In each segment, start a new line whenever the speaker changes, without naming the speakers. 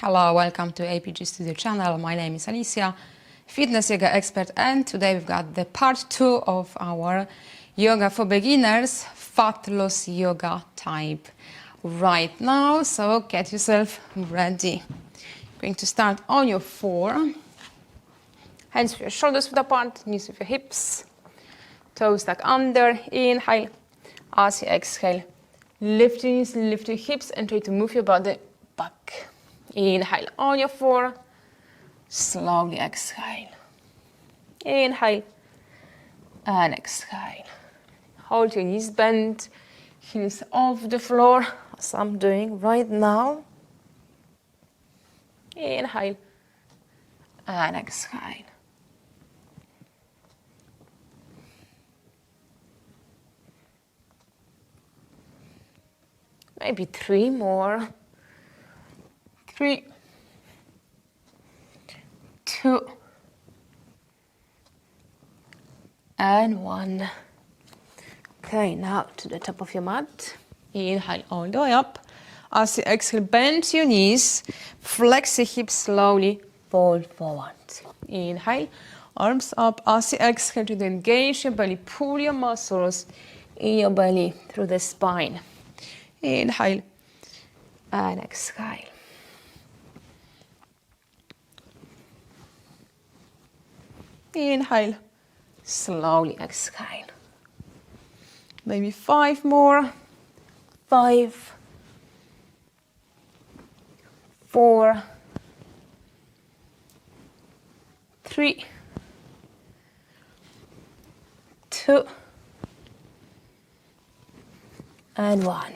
Hello, welcome to APG.STUDIO channel. My name is Alicia, fitness yoga expert, and today we've got the part 2 of our yoga for beginners, fat loss yoga type right now. So get yourself ready. Going to start on your floor. Hands with your shoulders width apart, knees with your hips, toes tuck under. Inhale. As you exhale, lift your knees, lift your hips, and try to move your body back. Inhale on your floor, slowly exhale. Inhale and exhale. Hold your knees bent, heels off the floor, as I'm doing right now. Inhale and exhale. Maybe 3 more. 3, 2, and 1. Okay, now to the top of your mat. Inhale all the way up. As you exhale, bend your knees, flex your hips slowly, fold forward. Inhale, arms up. As you exhale, to engage your belly, pull your muscles in your belly through the spine. Inhale and exhale. Inhale, slowly exhale. Maybe 5 more. 5, 4, 3, 2, and 1.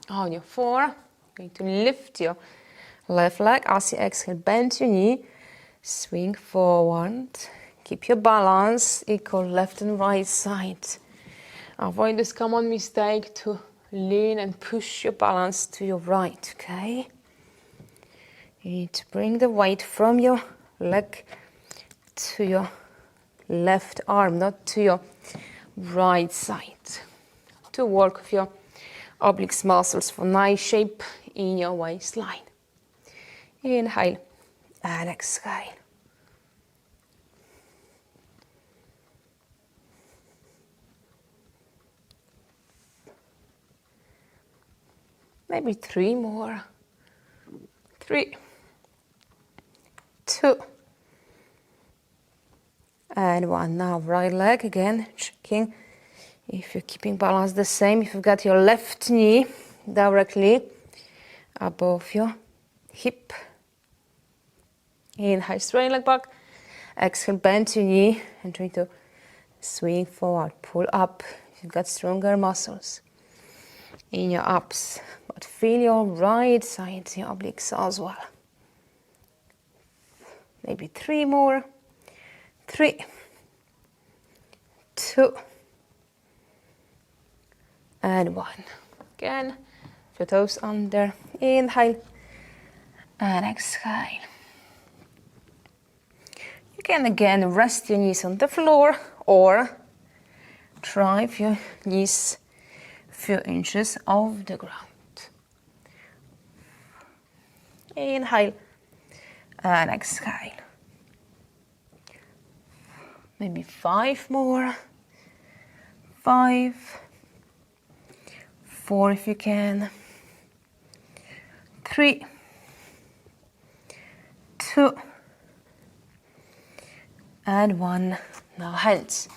On your floor, going to lift your left leg. As you exhale, bend your knee. Swing forward, keep your balance, equal left and right side. Avoid this common mistake to lean and push your balance to your right, okay? You need to bring the weight from your leg to your left arm, not to your right side. To work with your oblique muscles for nice shape in your waistline. Inhale and exhale. Maybe 3 more. 3, 2, and 1. Now right leg again, checking if you're keeping balance the same. If you've got your left knee directly above your hip. Inhale, straight leg back. Exhale, bend your knee and try to swing forward, pull up. You've got stronger muscles in your abs, but feel your right side, your obliques as well. Maybe 3 more. 3, 2, and 1. Again, your toes under. Inhale and exhale. You can again rest your knees on the floor or drive your knees a few inches off the ground. Inhale and exhale. Maybe 5 more. 5, 4 if you can. 3, 2, and 1. Now hands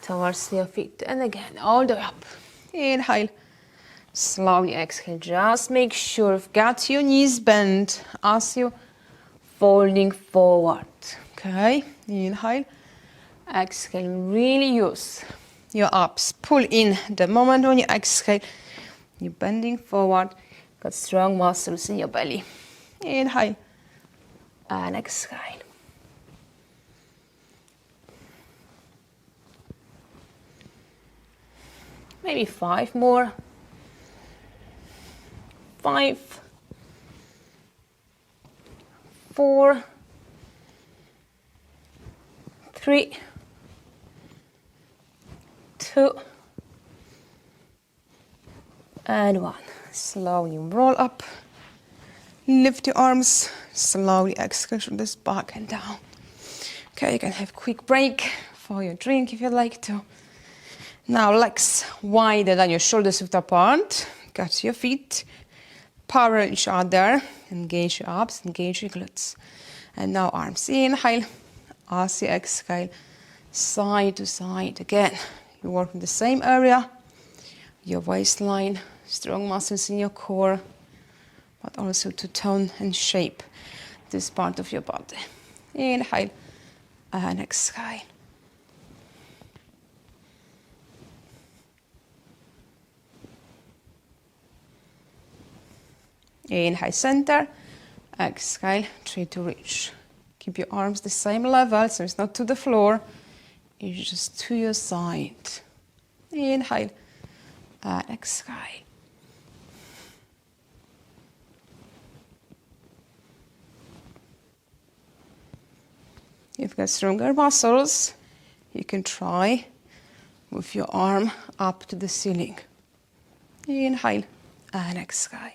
towards your feet, and again all the way up. Inhale, slowly exhale. Just make sure you've got your knees bent as you're folding forward. Okay, inhale, exhale. Really use your abs. Pull in the moment when you exhale. You're bending forward. Got strong muscles in your belly. Inhale and exhale. Maybe 5 more. 5, 4, 3, 2, and 1. Slowly roll up Lift your arms, slowly exhale, shoulders back and down. Okay, you can have a quick break for your drink if you'd like to. Now legs wider than your shoulders width apart. Got your feet parallel each other. Engage your abs, engage your glutes. And now arms inhale, as you exhale, side to side again. You work in the same area, your waistline, strong muscles in your core, but also to tone and shape this part of your body. Inhale and exhale. Inhale, center. Exhale, try to reach. Keep your arms the same level, so it's not to the floor. It's just to your side. Inhale and exhale. You've got stronger muscles. You can try with your arm up to the ceiling. Inhale and exhale.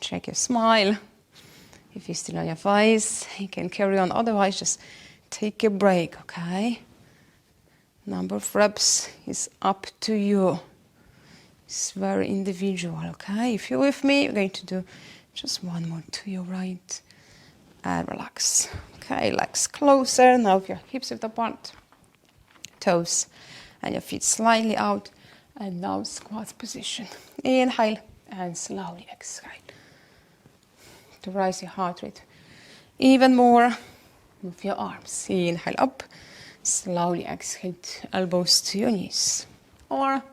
Check your smile. If you're still on your face, you can carry on. Otherwise, just take a break, okay? Number of reps is up to you. It's very individual, okay? If you're with me, we're going to do just one more to your right. And relax. Okay, legs closer. Now with your hips width apart. Toes and your feet slightly out. And now squat position. Inhale and slowly exhale. To raise your heart rate even more, move your arms. Inhale up, slowly exhale, elbows to your knees. Or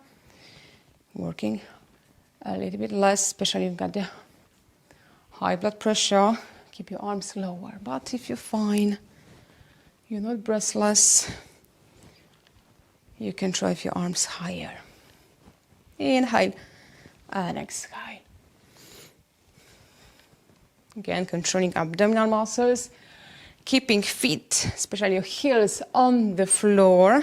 working a little bit less, especially if you've got the high blood pressure, keep your arms lower. But if you're fine, you're not breathless, you can try with your arms higher. Inhale and exhale. Again, controlling abdominal muscles, keeping feet, especially your heels, on the floor,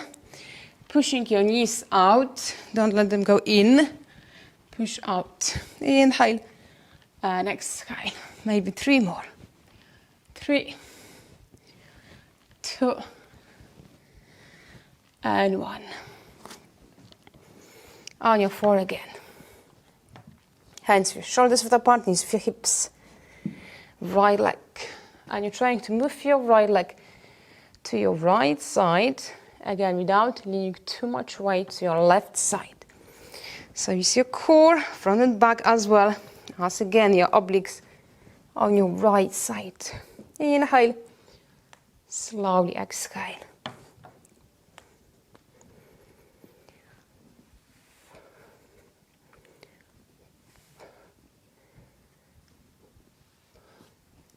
pushing your knees out, don't let them go in, push out. Inhale and exhale. Maybe 3 more. 3, 2, and 1. On your floor again. Hands with your shoulders width apart, knees with your hips. Right leg, and you're trying to move your right leg to your right side, again without leaning too much weight to your left side. So use your core, front and back as well, as again your obliques on your right side. Inhale, slowly exhale.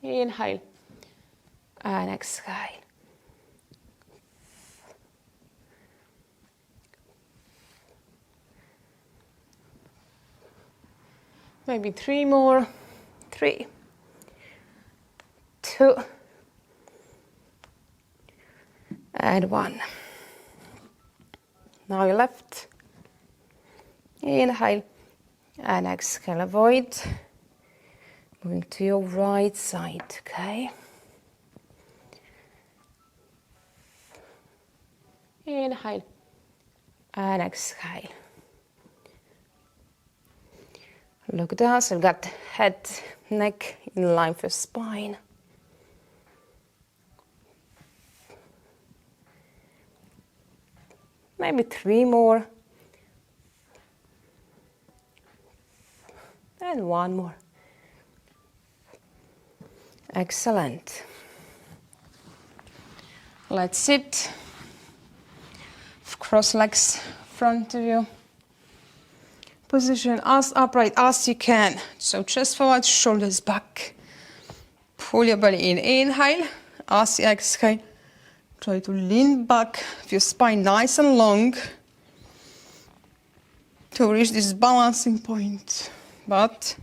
Inhale and exhale. Maybe 3 more. 3, 2, and 1. Now your left. Inhale and exhale. Avoid moving to your right side, okay? Inhale and exhale. Look down, so you've got head, neck in line with your spine. Maybe 3 more. And 1 more. Excellent. Let's sit. Cross legs front of you. Position as upright as you can. So chest forward, shoulders back. Pull your belly in. Inhale. As you exhale, try to lean back with your spine nice and long to reach this balancing point. But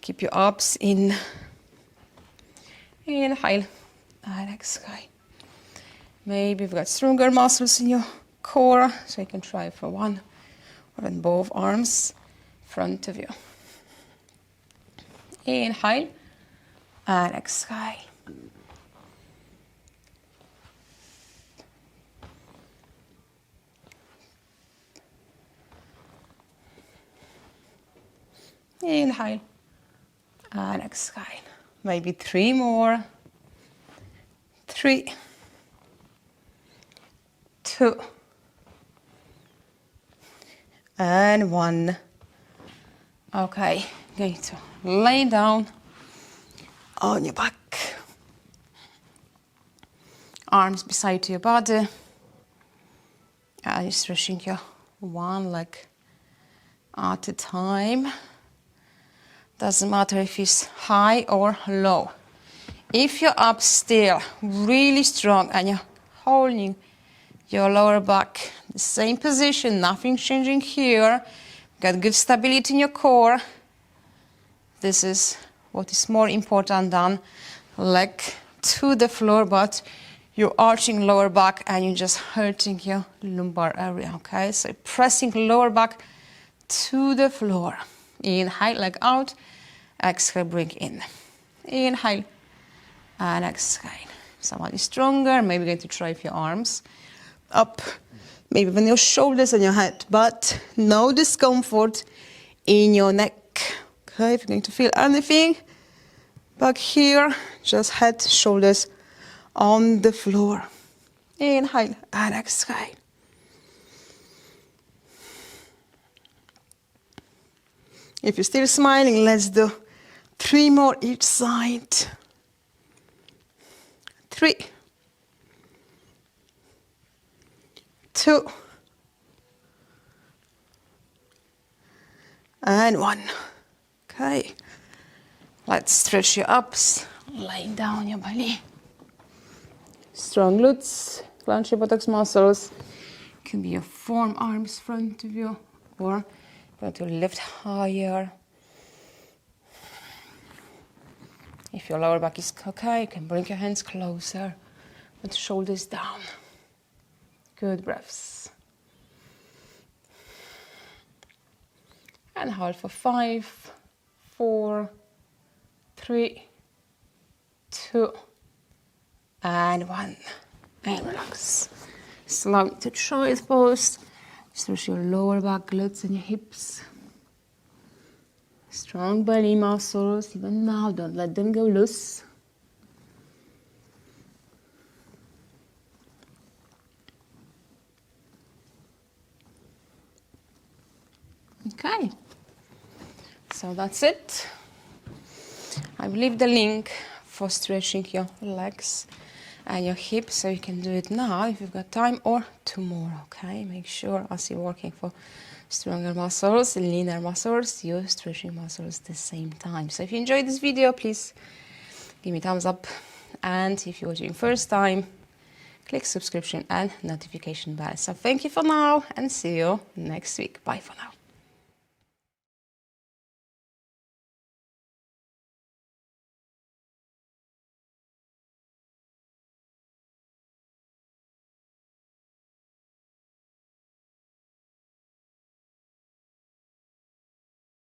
keep your abs in. Inhale and exhale. Maybe you've got stronger muscles in your core, so you can try for 1 or in both arms. front of you. Inhale and exhale. Inhale and exhale. Maybe 3 more. 3, 2, and 1. Okay, going to lay down on your back. Arms beside your body. And you're stretching your one leg at a time. Doesn't matter if it's high or low. If you're up still, really strong, and you're holding your lower back, the same position, nothing changing here, got good stability in your core. This is what is more important than leg to the floor, but you're arching lower back and you're just hurting your lumbar area, okay? So pressing lower back to the floor. Inhale, leg out, exhale, bring in. Inhale and exhale. Somebody stronger, maybe going to try with your arms up, maybe even your shoulders and your head, but no discomfort in your neck. Okay, if you're going to feel anything back here, just head, shoulders on the floor. Inhale and exhale. If you're still smiling, let's do 3 more each side. 3, 2, and 1. Okay, let's stretch your abs, laying down your belly. Strong glutes, clench your buttocks muscles. Can be your forearms front of you, or going to lift higher. If your lower back is okay, you can bring your hands closer with shoulders down. Good breaths. And hold for 5, 4, 3, 2, and 1. And relax. Slow to choice pose. Stretch your lower back, glutes and your hips. Strong belly muscles, even now, don't let them go loose. Okay, so that's it. I will leave the link for stretching your legs and your hips, so you can do it now if you've got time, or tomorrow, okay? Make sure as you're working for stronger muscles, leaner muscles, you're stretching muscles at the same time. So if you enjoyed this video, please give me a thumbs up. And if you're watching first time, click subscription and notification bell. So thank you for now, and see you next week. Bye for now.